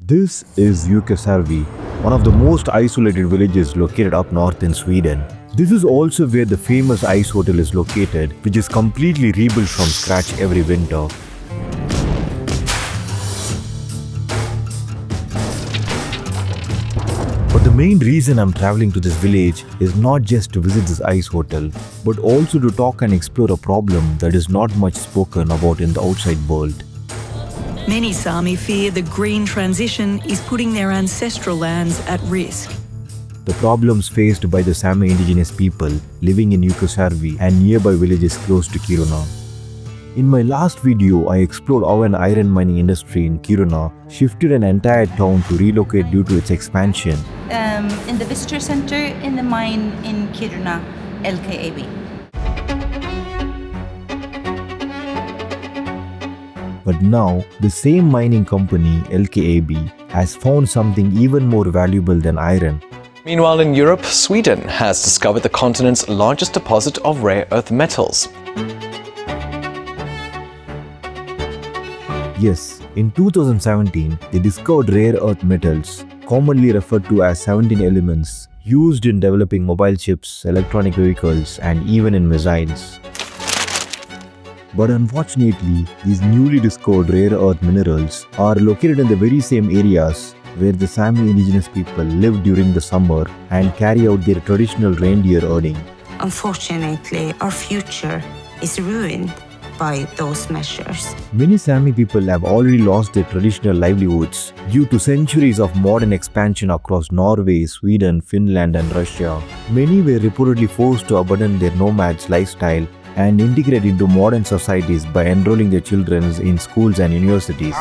This is Jukkasjärvi, one of the most isolated villages located up north in Sweden. This is also where the famous ice hotel is located, which is completely rebuilt from scratch every winter. But the main reason I'm traveling to this village is not just to visit this ice hotel, but also to talk and explore a problem that is not much spoken about in the outside world. Many Sámi fear the green transition is putting their ancestral lands at risk. The problems faced by the Sámi indigenous people living in Jukkasjärvi and nearby villages close to Kiruna. In my last video, I explored how an iron mining industry in Kiruna shifted an entire town to relocate due to its expansion. In the visitor center in the mine in Kiruna, LKAB. But now, the same mining company, LKAB, has found something even more valuable than iron. Meanwhile, in Europe, Sweden has discovered the continent's largest deposit of rare earth metals. Yes, in 2017, they discovered rare earth metals, commonly referred to as 17 elements, used in developing mobile chips, electronic vehicles, and even in missiles. But unfortunately, these newly discovered rare earth minerals are located in the very same areas where the Sámi indigenous people live during the summer and carry out their traditional reindeer herding. Unfortunately, our future is ruined by those measures. Many Sámi people have already lost their traditional livelihoods due to centuries of modern expansion across Norway, Sweden, Finland, and Russia. Many were reportedly forced to abandon their nomads lifestyle and integrate into modern societies by enrolling their children in schools and universities.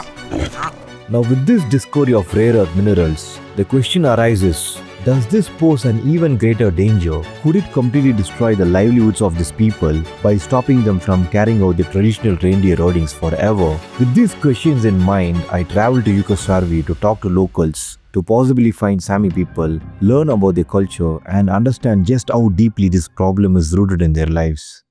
Now, with this discovery of rare earth minerals, the question arises, does this pose an even greater danger? Could it completely destroy the livelihoods of these people by stopping them from carrying out their traditional reindeer herdings forever? With these questions in mind, I traveled to Jukkasjärvi to talk to locals, to possibly find Sámi people, learn about their culture, and understand just how deeply this problem is rooted in their lives.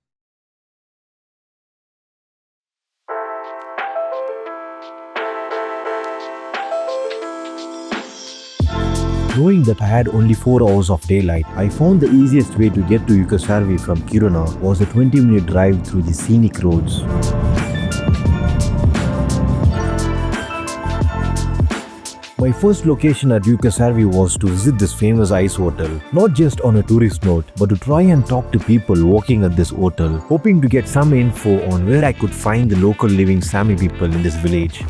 Knowing that I had only 4 hours of daylight, I found the easiest way to get to Jukkasjärvi from Kiruna was a 20-minute drive through the scenic roads. My first location at Jukkasjärvi was to visit this famous ice hotel, not just on a tourist note, but to try and talk to people working at this hotel, hoping to get some info on where I could find the local living Sámi people in this village.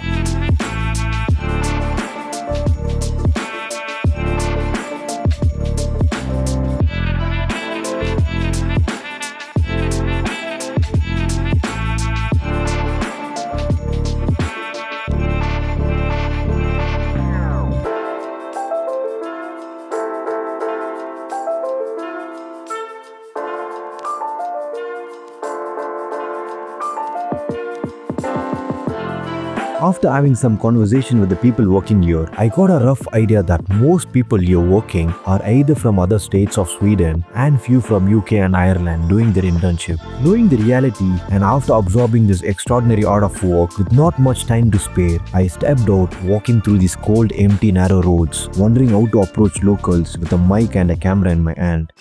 After having some conversation with the people working here, I got a rough idea that most people here working are either from other states of Sweden and few from UK and Ireland doing their internship. Knowing the reality and after absorbing this extraordinary art of work with not much time to spare, I stepped out walking through these cold, empty, narrow roads, wondering how to approach locals with a mic and a camera in my hand.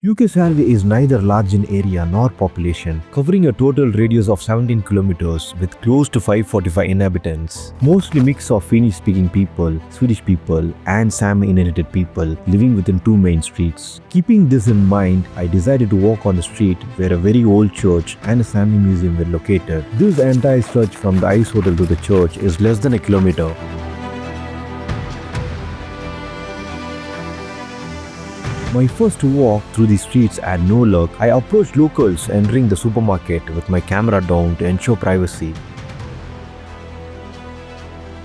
Jukkasjärvi is neither large in area nor population, covering a total radius of 17 kilometers with close to 545 inhabitants, mostly mix of Finnish-speaking people, Swedish people, and Sámi-inherited people living within 2 main streets. Keeping this in mind, I decided to walk on the street where a very old church and a Sámi museum were located. This entire stretch from the ice hotel to the church is less than a kilometer. My first walk through the streets had no luck. I approached locals entering the supermarket with my camera down to ensure privacy.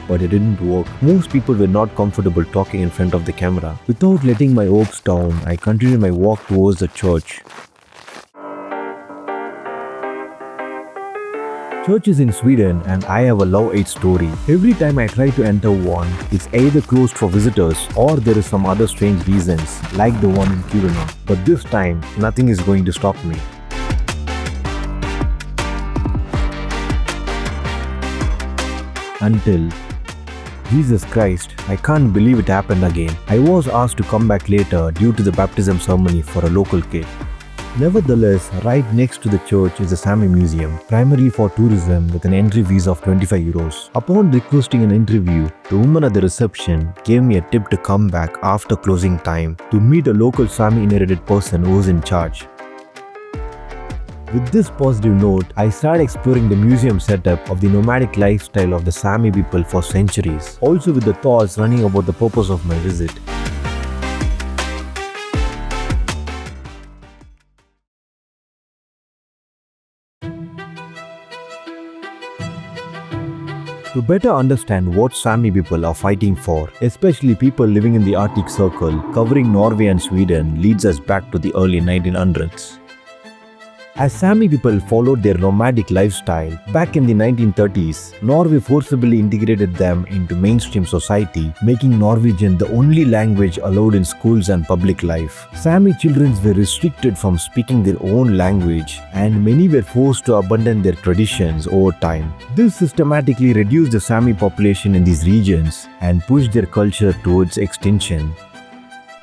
But it didn't work. Most people were not comfortable talking in front of the camera. Without letting my hopes down, I continued my walk towards the church. Churches in Sweden and I have a love-hate story. Every time I try to enter one, it's either closed for visitors or there is some other strange reasons, like the one in Kiruna. But this time, nothing is going to stop me. until Jesus Christ, I can't believe it happened again. I was asked to come back later due to the baptism ceremony for a local kid. Nevertheless, right next to the church is a Sámi museum, primarily for tourism with an entry fees of 25 euros. Upon requesting an interview, the woman at the reception gave me a tip to come back after closing time to meet a local Sámi inherited person who was in charge. With this positive note, I started exploring the museum setup of the nomadic lifestyle of the Sámi people for centuries, also with the thoughts running about the purpose of my visit. To better understand what Sámi people are fighting for, especially people living in the Arctic Circle, covering Norway and Sweden, leads us back to the early 1900s. As Sámi people followed their nomadic lifestyle, back in the 1930s, Norway forcibly integrated them into mainstream society, making Norwegian the only language allowed in schools and public life. Sámi children were restricted from speaking their own language, and many were forced to abandon their traditions over time. This systematically reduced the Sámi population in these regions and pushed their culture towards extinction.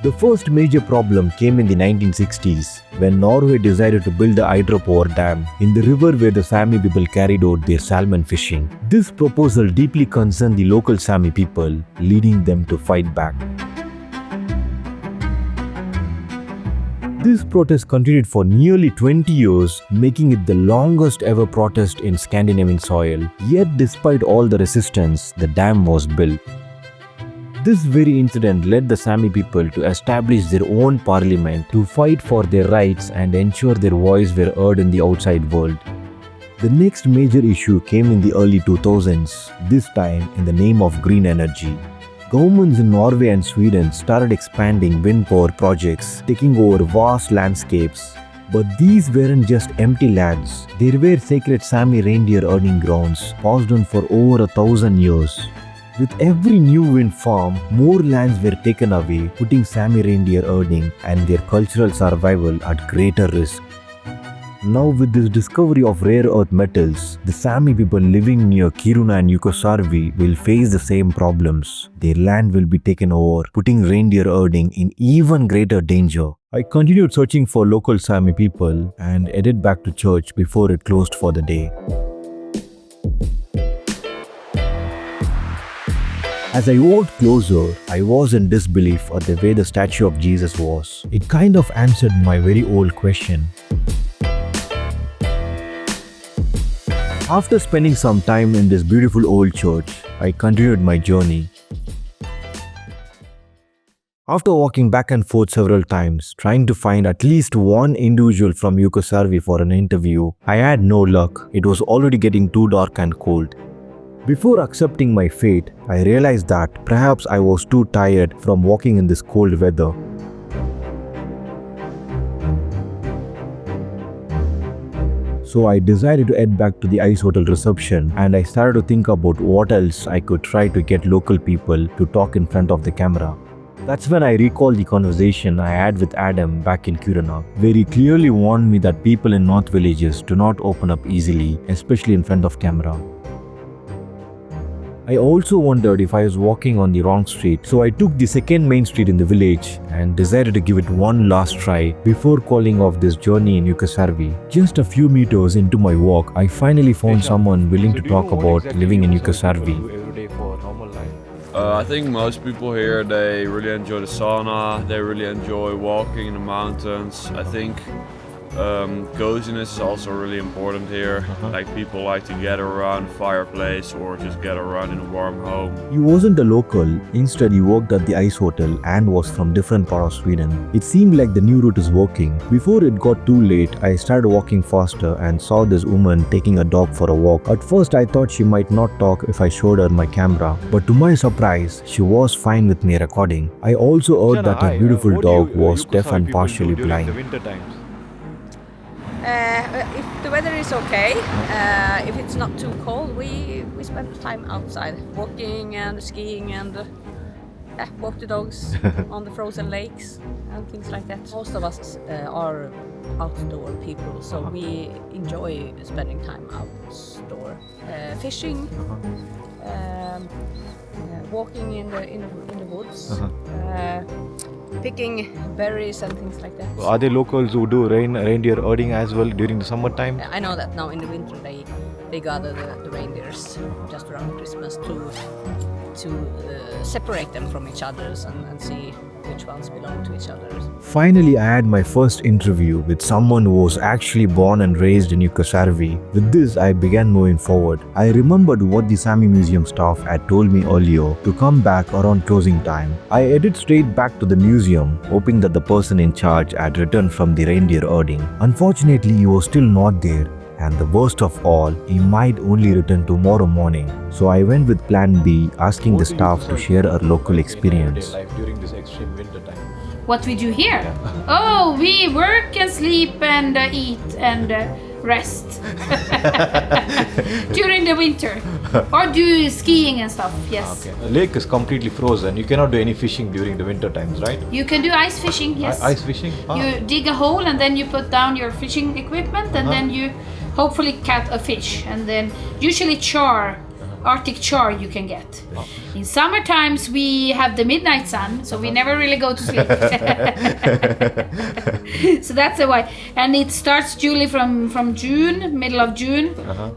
The first major problem came in the 1960s when Norway decided to build a hydropower dam in the river where the Sámi people carried out their salmon fishing. This proposal deeply concerned the local Sámi people, leading them to fight back. This protest continued for nearly 20 years, making it the longest ever protest in Scandinavian soil. Yet despite all the resistance, the dam was built. This very incident led the Sámi people to establish their own parliament to fight for their rights and ensure their voice were heard in the outside world. The next major issue came in the early 2000s, this time in the name of green energy. Governments in Norway and Sweden started expanding wind power projects, taking over vast landscapes. But these weren't just empty lands, they were sacred Sámi reindeer herding grounds, passed on for over 1,000 years. With every new wind farm, more lands were taken away, putting Sámi reindeer herding and their cultural survival at greater risk. Now with this discovery of rare earth metals, the Sámi people living near Kiruna and Jukkasjärvi will face the same problems. Their land will be taken over, putting reindeer herding in even greater danger. I continued searching for local Sámi people and headed back to church before it closed for the day. As I walked closer, I was in disbelief at the way the statue of Jesus was. It kind of answered my very old question. After spending some time in this beautiful old church, I continued my journey. After walking back and forth several times, trying to find at least one individual from Jukkasjärvi for an interview, I had no luck. It was already getting too dark and cold. Before accepting my fate, I realized that perhaps I was too tired from walking in this cold weather. So I decided to head back to the ice hotel reception and I started to think about what else I could try to get local people to talk in front of the camera. That's when I recalled the conversation I had with Adam back in Kiruna, where he clearly warned me that people in north villages do not open up easily, especially in front of camera. I also wondered if I was walking on the wrong street, so I took the second main street in the village and decided to give it one last try before calling off this journey in Jukkasjärvi. Just a few meters into my walk, I finally found someone willing to talk about living in Jukkasjärvi. I think most people here, they really enjoy the sauna, they really enjoy walking in the mountains. I think coziness is also really important here. Like people like to gather around a fireplace or just gather around in a warm home. He wasn't a local, instead he worked at the ice hotel and was from different part of Sweden. It seemed like the new route is working. Before it got too late, I started walking faster and saw this woman taking a dog for a walk. At first I thought she might not talk if I showed her my camera, but to my surprise, she was fine with me recording. I also heard that her beautiful dog was deaf and partially blind. If the weather is okay, if it's not too cold, we spend time outside, walking and skiing and walk the dogs on the frozen lakes and things like that. Most of us are outdoor people, so we enjoy spending time outdoor, fishing, walking in the woods, picking berries and things like that. Are there locals who do reindeer herding as well during the summertime? I know that now in the winter they gather the reindeers just around Christmas to separate them from each other and see which ones belong to each other. Finally, I had my first interview with someone who was actually born and raised in Jukkasjärvi. With this, I began moving forward. I remembered what the Sámi Museum staff had told me earlier to come back around closing time. I headed straight back to the museum, hoping that the person in charge had returned from the reindeer herding. Unfortunately, he was still not there. And the worst of all, he might only return tomorrow morning. So I went with plan B, asking the staff to share our local experience. During this extreme winter time. What we do here? Oh, we work and sleep and eat and rest during the winter, or do skiing and stuff. Yes. Okay. The lake is completely frozen. You cannot do any fishing during the winter times, right? You can do ice fishing. Yes. Ice fishing. You dig a hole and then you put down your fishing equipment and then you hopefully catch a fish, and then usually char. Arctic char you can get. In summer times we have the midnight sun, so we never really go to sleep. So that's why. And it starts usually from June, middle of June,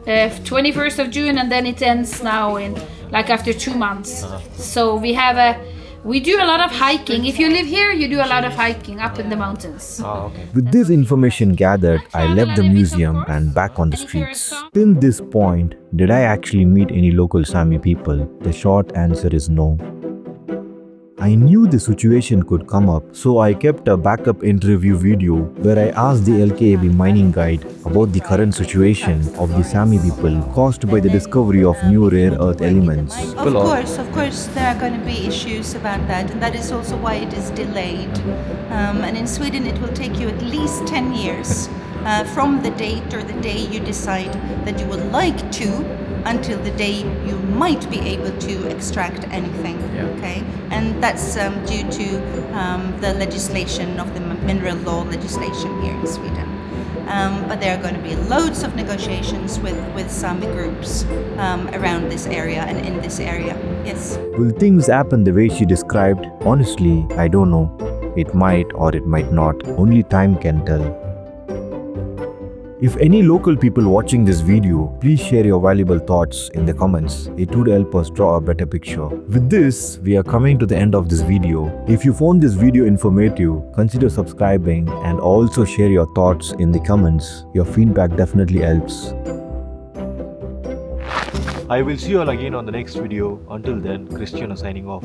21st of June, and then it ends now in like after 2 months. So we do a lot of hiking. If you live here, you do a lot of hiking up in the mountains. With this information gathered, I left the museum and back on the streets. Till this point, did I actually meet any local Sámi people? The short answer is no. I knew the situation could come up, so I kept a backup interview video where I asked the LKAB mining guide about the current situation of the Sámi people caused by the discovery of new rare earth elements. Of course, there are going to be issues about that, and that is also why it is delayed. And in Sweden, it will take you at least 10 years from the date or the day you decide that you would like to until the day you might be able to extract anything. Okay, and that's due to the legislation of the mineral law legislation here in Sweden. But there are going to be loads of negotiations with Sámi groups around this area and in this area. Yes. Will things happen the way she described? Honestly, I don't know. It might or it might not. Only time can tell. If any local people watching this video, please share your valuable thoughts in the comments. It would help us draw a better picture. With this, we are coming to the end of this video. If you found this video informative, consider subscribing and also share your thoughts in the comments. Your feedback definitely helps. I will see you all again on the next video. Until then, Christian is signing off.